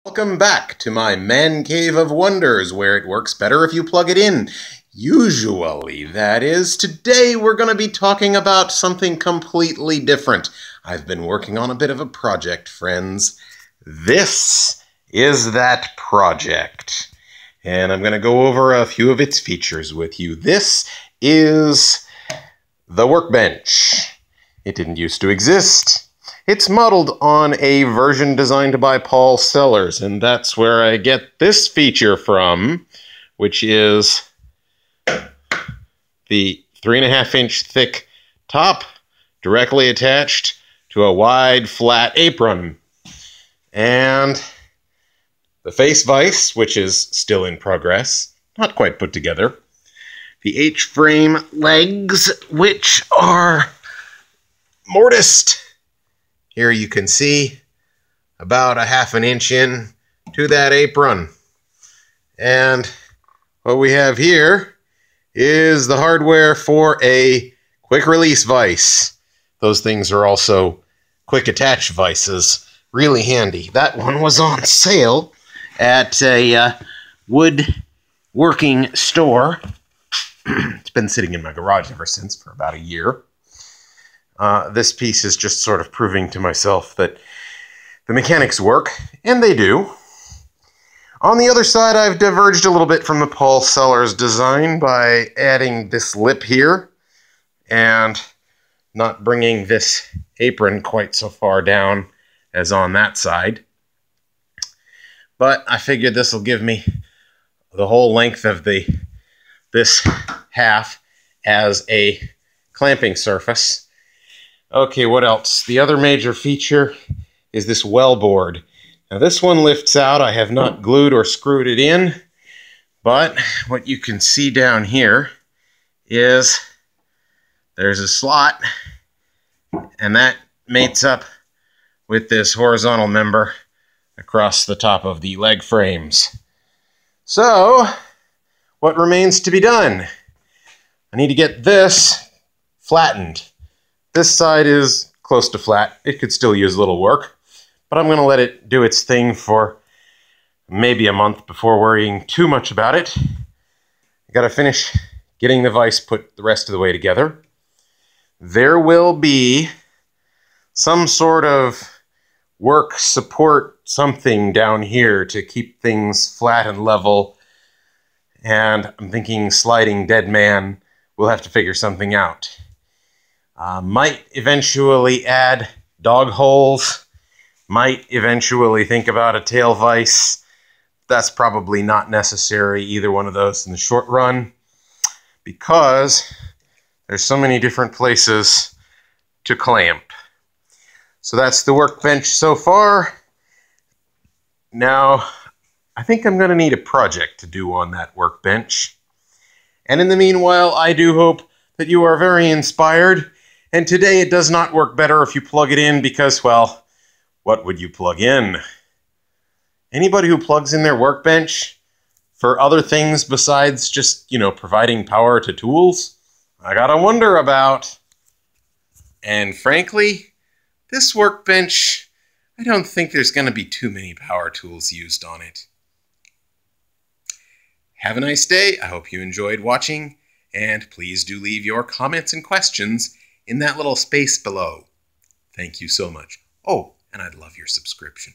Welcome back to my man cave of wonders, where it works better if you plug it in. Usually, that is. Today we're going to be talking about something completely different. I've been working on a bit of a project, friends. This is that project. And I'm going to go over a few of its features with you. This is the workbench. It didn't used to exist. It's modeled on a version designed by Paul Sellers, and that's where I get this feature from, which is the 3.5-inch thick top directly attached to a wide, flat apron. And the face vise, which is still in progress, not quite put together. The H-frame legs, which are mortised. Here you can see about 1/2 inch in to that apron. And what we have here is the hardware for a quick release vise. Those things are also quick attach vices. Really handy. That one was on sale at a woodworking store. It's been sitting in my garage ever since for about a year. This piece is just sort of proving to myself that the mechanics work, and they do. On the other side, I've diverged a little bit from the Paul Sellers design by adding this lip here and not bringing this apron quite so far down as on that side. But I figured this will give me the whole length of this half as a clamping surface. Okay, what else? The other major feature is this well board. Now this one lifts out. I have not glued or screwed it in, but what you can see down here is there's a slot, and that mates up with this horizontal member across the top of the leg frames. So, what remains to be done? I need to get this flattened. This side is close to flat. It could still use a little work, but I'm going to let it do its thing for maybe a month before worrying too much about it. I got to finish getting the vise put the rest of the way together. There will be some sort of work support something down here to keep things flat and level, and I'm thinking sliding dead man. We'll have to figure something out. Might eventually add dog holes. Might eventually think about a tail vise. That's probably not necessary, either one of those in the short run, because there's so many different places to clamp. So that's the workbench so far. Now, I think I'm going to need a project to do on that workbench. And in the meanwhile, I do hope that you are very inspired. And today it does not work better if you plug it in because, well, what would you plug in? Anybody who plugs in their workbench for other things besides just, providing power to tools, I gotta wonder about. And frankly, this workbench, I don't think there's gonna be too many power tools used on it. Have a nice day. I hope you enjoyed watching, and please do leave your comments and questions in that little space below. Thank you so much. Oh, and I'd love your subscription.